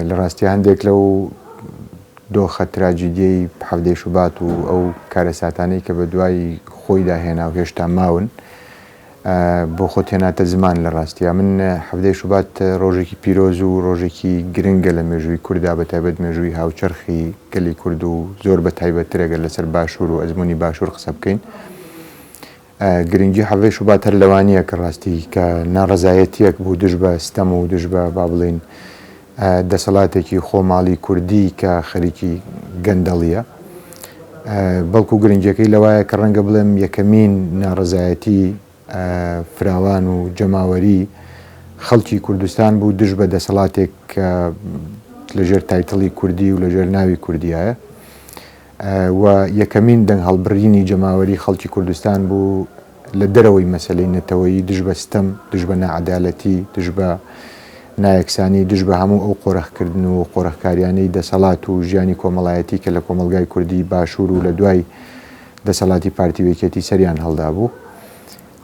لە ڕاستی هەندێک لەو دۆخە تراجیدیەی حەڤدەی شوبات و ئەو کارەساتانەی کە بە دوای خۆی داهێنا و هێشتا ماون بۆ خۆت هێناتە زمان لە ڕاستیە. من حەڤدەی شوبات ڕۆژێکی پیرۆز و ڕۆژێکی گرنگە لە مێژووی کووردا، بەتایبەت مێژووی هاوچەرخی گەلی کورد و زۆر بەتایبەتترێگە لەسەر باشوور و ئەزموونی باشوور قسە بکەین. گرنگی حەڤدەی شوبات هەر لەوانەیە کە ڕاستی کە ناڕەزایەتیەک بوو دژ بە ستەم و دژ بە با بڵێن دەسەڵاتێکی خۆماڵی کوردی کە خەریکی گەندەڵیە، بەڵکو گرنگیەکەی لەوایە کە ڕەنگە بڵێم یەکەمین ناڕەزایەتی فراوان و جەماوەری خەڵکی کوردستان بوو دژ بە دەسەڵاتێک کە لەژێر تایتڵی کوردی و لەژێر ناوی کوردیایە و یەکەمین دەنگ هەڵبڕینی جەماوەری خەڵکی کوردستان بوو لە دەرەوەی مەسەلەی نەتەوەیی دژ بە ستەم، دژ بە نەعەدالەتی، دژ بە نایەکسانی، دژ بە هەموو ئەو قۆڕەخکردن و قۆڕەخکاریانەی دەسەڵات و ژیانی کۆمەڵایەتی کە لە کۆمەلگای کوردی باشوور و لە دوای دەسەڵاتی پارتی وێکێتی سەریان هەڵدا بوو.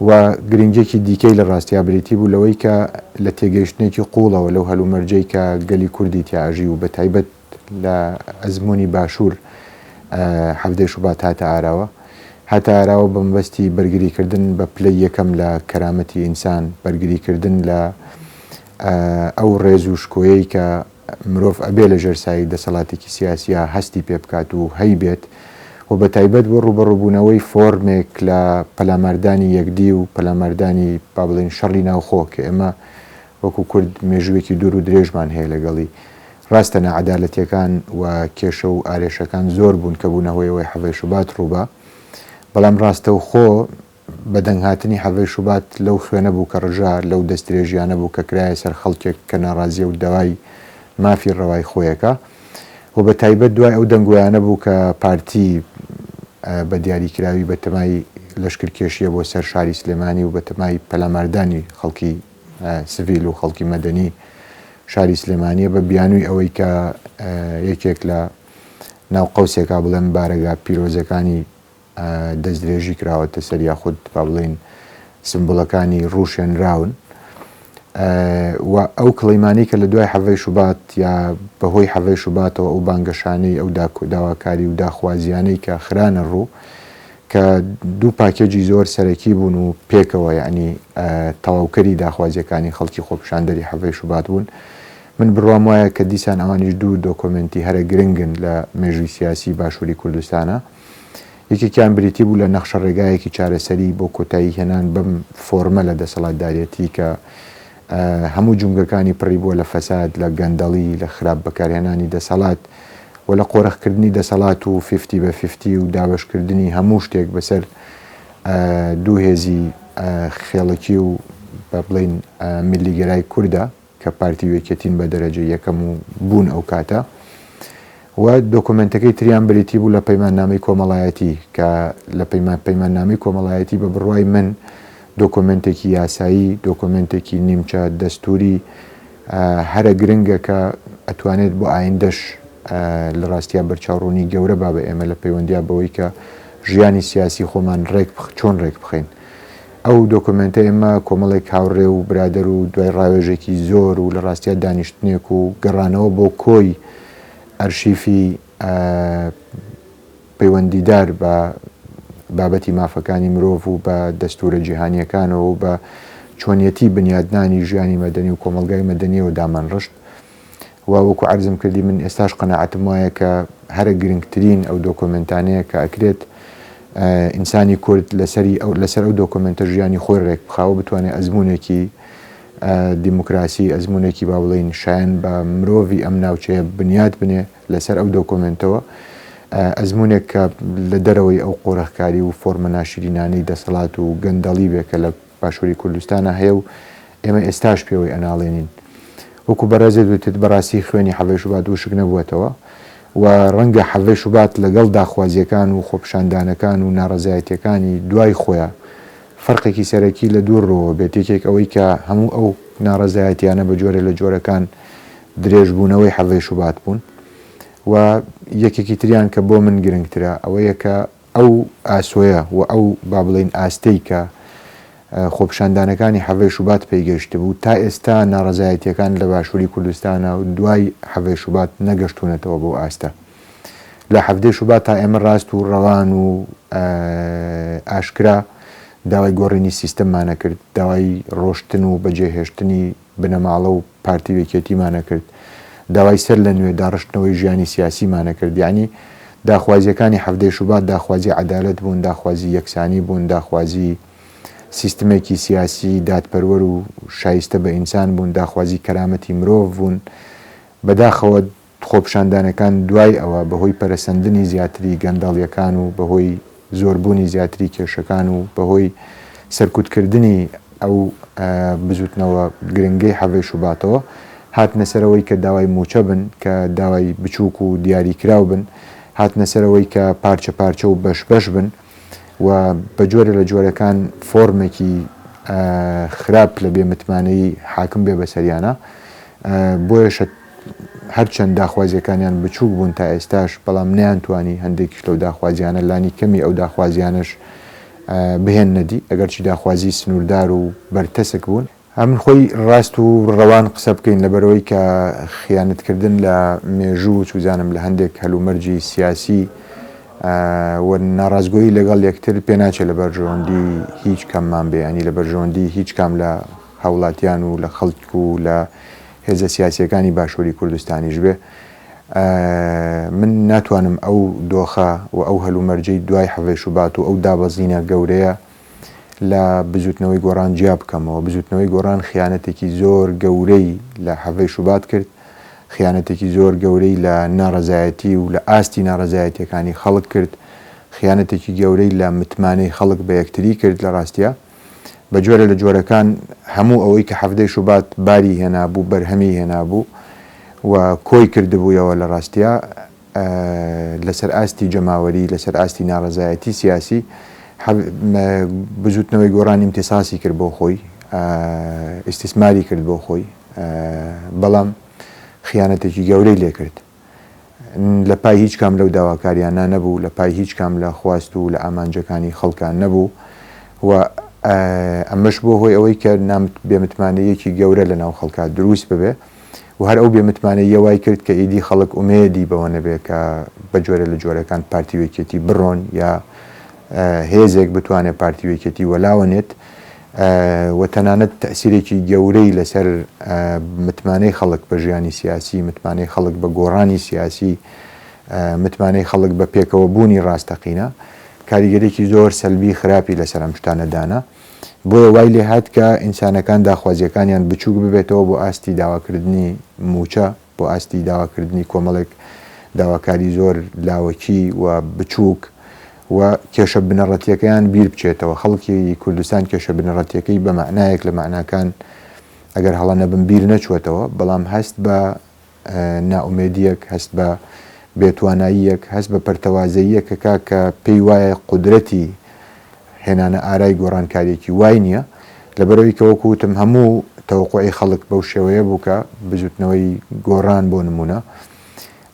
و گرنگێکی دیکەی لە ڕاستیا بریتی بوو لەوەی کە لە تێگەیشتنێکی قوڵەوە لەو هەلومەرجەی کە گەلی کوردی تیاژی و بەتایبەت لە ئەزموونی باشوور حەڤدەی شوبات هاتە ئاراوە بە مەبەستی بەرگریکردن بە پلەی یەکەم لە کەرامەتی ئینسان، بەرگریکردن لە ئەو ڕێز و شکۆیەی کە مرۆڤ ئەبێ لە ژێرسایی دەسەڵاتێکی سیاسیە هەستی پێ بکات و هەی بێت و بەتایبەت بۆ ڕوبەڕووبوونەوەی فۆرمێک لە پەلاماردانی یەکدی و پەلاماردانی با بڵێن شەڕی ناوخۆ کە ئێمە وەکو کورد مێژوویەکی دوور و درێژمان هەیە لەگەڵی. ڕاستە نەعەدالەتیەکان و کێشە و ئارێشەکان زۆر بوون کە بوونەهۆی ئەوەی حەڤدەی شوبات ڕووبە، بەڵام ڕاستە و خۆ بەدەنگهاتنی حەڤدەی شوبات لەو خوێنە بوو کە ڕژا لەو دەستدرێژیانە بوو کە کرایە سەر خەڵکێک کە ناڕازیە و داوای مافی ڕەوای خۆیەکە و بەتایبەت دوای ئەو دەنگۆیانە بوو کە پارتی بە دیاریکراوی بەتەمای لەشکرکێشیە بۆ سەر شاری سلێمانی و بەتەمای پەلاماردانی خەڵکی سڤیل و خەڵکی مەدەنی شاری سلێمانیە بە بیانووی ئەوەی کە یەکێک لە ناوقەوسێکا بڵێن بارەگا پیرۆزەکانی دەستدرێژی کراوەتە سەر یاخود با بڵێن سمبڵەکانی ڕوشێنراون و ئەو کڵەیمانی کە لە دوای حەڤدەی شوبات یا بەهۆی حەڤدەی شوباتەوە ئەو بانگەشانەی ئەو داواکاری و داخوازیانەی کە خرانە ڕوو کە دوو پاکێجی زۆر سەرەکی بوون و پێکەوە یعنی تەواوکەری داخوازیەکانی خەڵکی خۆپیشاندەری حەڤدەی شوبات بوون. من بڕوام وایە کە دیسان ئەوانیش دوو دۆکۆمنتی هەرە گرنگن لە مێژووی سیاسی باشووری کوردستانە. یەکێکیان بریتی بوو لە نەخشە ڕێگایەکی چارەسەری بۆ کۆتایی هێنان بەم فۆرمە لە دەسەڵاتدارەتی کە هەموو جونگەکانی پڕی بووە لە فەساد، لە گەندەڵی، لە خراپ بەکارهێنانی دەسەڵات و لە قۆڕەخکردنی دەسەڵات و 50 بە 50 و دابەشکردنی هەموو شتێک بەسەر دوو هێزی خێڵکی و بە بڵێن میلیگەرای کووردە کە پارتی وێکێتین بە دەرەجە یەکەم و بوون ئەو کاتە. و دۆکۆمنتەکەی تریان بریتی بوو لە پەیماننامەی کۆمەڵایەتی کە لە پەیماننامەی کۆمەڵایەتی بە بڕوای من دۆکۆمنتێکی یاسایی، دۆکۆمنتێکی نیمچە دەستوری هەرە گرنگە کە ئەتوانێت بۆ ئایندەش لە ڕاستیا بەرچاوڕوونی گەورە با بە ئێمە لە پەیوەندیا بەوەی کە ژیانی سیاسی خۆمان چۆن ڕێک بخەین. ئەو دۆکۆمنتە ئێمە کۆمەڵێک هاوڕێ و برادەر و دوای ڕاوێژێکی زۆر و لە ڕاستیا دانیشتنێک و گەڕانەوە بۆ کۆی ئەرشیفی پەیوەندیدار بە بابەتی مافەکانی مرۆڤ و بە دەستورە جیهانیەکانەوە و بە چۆنیەتی بنیادنانی ژیانی مەدەنی و کۆمەلگای مەدەنیەوە دامانڕشت و وەکو عەرزم کردی من ئێستاش قەناعەتم وایە کە هەرە گرنگترین ئەو دۆکۆمنتانەیە کە ئەکرێت ئینسانی کورد لەسەر ئەو دۆکۆمنتە ژیانی خۆی ڕێک بخاوە بتوانێت ئەزموونێکی دیموکراسی، ئەزموونێکی با بڵێن شایەن بە مرۆڤی ئەم ناوچەیە بنیاد بنێ لەسەر ئەو دۆکۆمنتەوە، ئەزموونێک کە لە دەرەوەی ئەو قۆڕەخکاری و فۆرمە ناشرینانەی دەسەڵات و گەندەڵی بێ کە لە باشووری کوردستانە هەیە و ئێمە ئێستاش پێوەی ئەناڵێنین. وەکو بەڕێزت وتت بەڕاستی خوێنی حەڤدەی شوبات وشک نەبووەتەوە و ڕەنگە حەڤدەی شوبات لەگەڵ داخوازیەکان و خۆپیشاندانەکان و ناڕەزایەتیەکانی دوای خۆیان فەرقێکی سەرەکی لە دوورڕەوە بێت. یەکێک ئەوەی کە هەموو ئەو ناڕەزایەتیانە بە جۆرە لە جۆرەکان درێژبوونەوەی حەڤدەی شوبات بوون و یەکێکی تریان کە بۆ من گرنگترە ئەوەیە کە ئەو ئاسۆیە و ئەو با بڵێن ئاستەی کە خۆپشاندانەکانی حەڤەی شوبات پێیگەشت بوو تا ئێستا ناڕەزایەتیەکان لە باشووری کوردستانە و دوای حەڤەی شوبات نەگەشتونەتەوە بۆ ئاستا لە هەفتەی شوبات تا ئێمە ڕاست و ڕەوان و ئاشکرا داوای گۆڕینی سیستەممانە کرد داوای ڕۆشتن و بەجێهێشتنی بنەماڵە و پارتی وێکێتیمانە کرد داوای سەر لە نوێ داڕشتنەوەی ژیانی سیاسیمانە کرد یعنی داخوازیەکانی هەفتەی شوبات داخوازی عەدالەت بوون داخوازی یەکسانی بوون داخوازی سیستمێکی سیاسی دادپەروەر و شایستە بە ئینسان بوون داخوازی کەرامەتی مرۆڤ بوون بەداخەوە خۆپشاندانەکان دوای ئەوە بەهۆی پەرەسەندنی زیاتری گەندەڵیەکان و بەهۆی زۆربوونی زیاتری کێشەکان و بەهۆی سەرکوتکردنی ئەو بزوتنەوە گرنگەی حەڤەی شوباتەوە هاتنە سەرەوەی کە داوای موچە بن کە داوای بچووک و دیاریکراو بن هاتنە سەرەوەی کە پارچە پارچە و بەش بن و بە جۆرە لە جۆرەکان فۆرمێکی خراپ لە بێمتمانەی حاکم بێ بەسەریانە بۆیە هەرچەند داخوازیەکانیان بچووک بوون تا ئێستاش بەڵام نیانتوانی هەندێکیش لەو داخوازیانە لانی کەمی ئەو داخوازیانش بهێن نەدی ئەگەرچی داخوازی سنووردار و بەرتەسک بوون ئەمن خۆی ڕاست و ڕەوان قسە بکەین لەبەرەوەی کە خیانەتکردن لە مێژوو چوزانم لە هەندێک هەلومەرجی سیاسی و ناڕازگۆیی لەگەڵ یەکتر پێ ناچێت لە بەرژەوەندی هیچ کەممان بێ ینی لە بەرژەوەندی هیچ کام لە هاوڵاتیان و لە خەڵک و لە هێزە سیاسیەکانی باشووری کوردستانیش بێ من ناتوانم ئەو دۆخە و ئەو هەلومەرجەی دوای حەڤەی شوبات و ئەو دابەزینە گەورەیە لە بزوتنەوەی گۆڕان جیا بکەمەوە بزوتنەوەی گۆڕان خیانەتێکی زۆر گەورەی لە حەڤەی شوبات کرد خیانەتێکی زۆر گەورەی لە ناڕەزایەتی و لە ئاستی ناڕەزایەتیەکانی خەڵک کرد خیانەتێکی گەورەی لە متمانەی خەڵک بە یەکتری کرد لە ڕاستیە بە جۆرە لە جۆرەکان هەموو ئەوەی کە حەفتەی شوبات باری هێنابوو بەرهەمی هێنابوو و کۆی کردبوویەوە لە ڕاستیە لەسەر ئاستی جەماوەری لەسەر ئاستی ناڕەزایەتی سیاسی بزوتنەوەی گۆڕان ئیمتیساسی کرد بۆ خۆی ئیستیسماری کرد بۆ خۆی بەڵام خیانەتێکی گەورەی لێ کرد لە پای هیچ کام لەو داواکاریانە نەبوو لە پای هیچ کام لە خواست و لە ئامانجەکانی خەڵکان نەبوو و ئەمەش بۆ هۆی ئەوەی کە بێمتمانەیەکی گەورە لە ناو خەڵکا دروست ببێ و هەر ئەو بێمتمانەیە وای کرد کە ئیدی خەڵک ئومێدی بەوە نەبێ کە بە جۆرە لە جۆرەکان پارتی وێکێتی بڕۆن یا هێزێک بتوانێت پارتی وێکێتی وەلاوەنێت و تەنانەت تەسیرێکی گەورەی لەسەر متمانەی خەڵک بە ژیانی سیاسی متمانەی خەڵک بە گۆڕانی سیاسی متمانەی خەڵک بە پێکەوە بوونی ڕاستەقینە کاریگەرێکی زۆر سەلبی خراپی لەسەر ئەم شتانەدانا بۆیە وای لێ هات کە ئینسانەکان داخوازیەکانیان بچووک ببێتەوە بۆ ئاستی داواکردنی موچە بۆ ئاستی داواکردنی کۆمەڵێک داواکاری زۆر لاوەکی و بچووک و کێشە بنەڕەتیەکەیان بیر بچێتەوە خەڵکی کوردستان کێشە بنەڕەتیەکەی بە معنایەک لە معناکان ئەگەر هەڵە نەبم بیر نەچوێتەوە بەڵام هەست بە ناومێدیەک هەست بە بێتواناییەک هەست بە پەرتەوازەییەکە کە پێی وایە قودرەتی هێنانە ئارای گۆڕانکاریێکی وای نییە لەبەرەوەی کە وەکوتم هەموو تەوقعی خەڵک بەو شێوەیە بوو کە بزوتنەوەی گۆڕان بۆ نمونە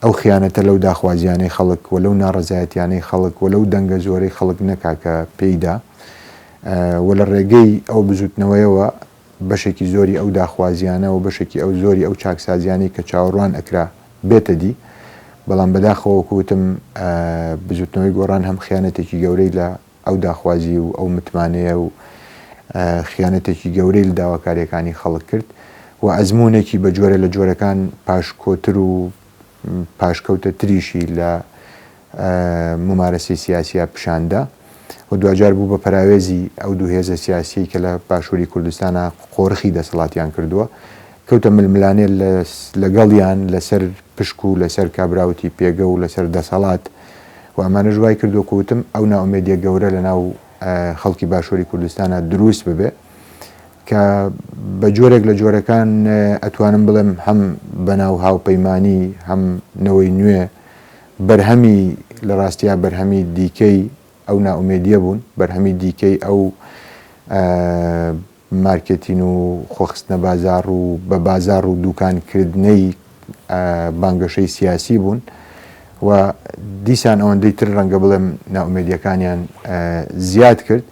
ئەو خیانەتە لەو داخوازیانەی خەڵک و لەو ناڕەزایەتیانەی خەڵک و لەو دەنگە زۆرەی خەڵک نەکاکە پێیدا و لە ڕێگەی ئەو بزوتنەوەیەوە بەشێکی زۆری ئەو داخوازیانە و بەشێکی ئەو زۆری ئەو چاکسازیانی کە چاوەڕوان ئەکرا بێتە دی بەڵام بەداخەوەکوتم بزوتنەوەی گۆڕان هەم خیانەتێکی گەورەی لە ئەو داخوازی و ئەو متمانەیە و خیانەتێکی گەورەی لە داواکاریەکانی خەڵک کرد و ئەزمونێکی بە جۆرە لە جۆرەکان پاشکۆتر و پاشکەوتە تریشی لە ممارەسی سیاسیە پیشاندا و دوجار بوو بە پەراوێزی ئەو دوو هێزە سیاسی کە لە باشووری کوردستانە قۆڕخی دەسەڵاتیان کردووە کەوتە ململانێ لەگەڵیان لەسەر پشک و لەسەر کابراوتی پێگە و لەسەر دەسەڵات و ئەمانە ژوای کردو کوتم ئەو ناومێدیە گەورە لە ناو خەڵکی باشووری کوردستانە دروست ببێ کە بە جۆرێک لە جۆرەکان ئەتوانم بڵێم هەم بەناو هاوپەیمانی هەم نەوەی نوێ بەرهەمی لە ڕاستیا بەرهەمی دیکەی ئەو ناومێدیە بوون بەرهەمی دیکەی ئەو مارکتین و خۆخستنە بازار و بە بازار و دوکانکردنەی بانگەشەی سیاسی بوون و دیسان ئەوەندەی تر ڕەنگە بڵێم ناومێدیەکانیان زیاد کرد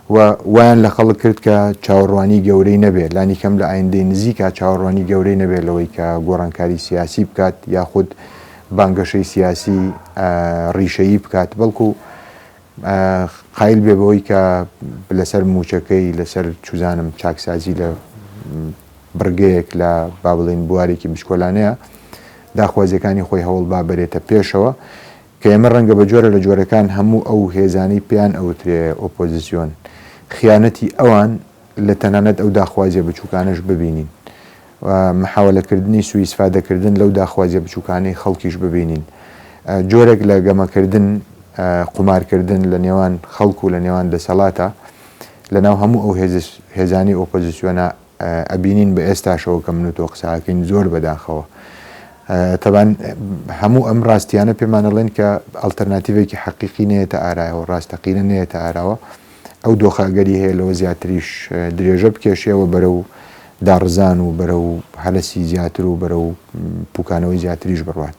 ویان لە خەڵک کرد کە چاوەڕوانی گەورەی نەبێت لانی کەم لە ئایندەی نزیکە چاوەڕوانی گەورەی نەبێت لەوەی کە گۆڕانکاری سیاسی بکات یاخود بانگەشەی سیاسی ڕیشەیی بکات بەڵکو قایل بێ بەوەی کە لەسەر موچەکەی لەسەر چوزانم چاکسازی لە بڕگەیەک لە با بڵێن بوارێکی بشکۆلانەیە داخوازیەکانی خۆی هەوڵ با بەرێتە پێشەوە کە ئێمە ڕەنگە بە جۆرە لە جۆرەکان هەموو ئەو هێزانەی پێیان ئەوترێ ئۆپۆزیسیۆن خیانەتی ئەوان لە تەنانەت ئەو داخوازیە بچووکانش ببینین محاولەکردنی سوئیسفادەکردن لەو داخوازیە بچووکانی خەڵکیش ببینین جۆرێک لە گەمەکردن قمارکردن لە نێوان خەڵک و لە نێوان دەسەڵاتە لەناو هەموو ئەو هێزانی ئۆپۆزیسیۆنە ئەبینین بە ئێستاشەوە کە من و تۆ قساکەین زۆر بەداخەوە تەبان هەموو ئەم ڕاستیانە پێمانەڵێن کە ئەڵتەرناتیڤێکی حەقیقی نەیەتە ئارایەوە ڕاستەقینە نەیەتە ئاراوە ئەو دۆخەگەری هەیە لەوە زیاتریش درێژە بکێشێەوە بەرە و داڕزان و بەرە و هەلەسی زیاتر و بەرە و پوکانەوەی زیاتریش بڕوات.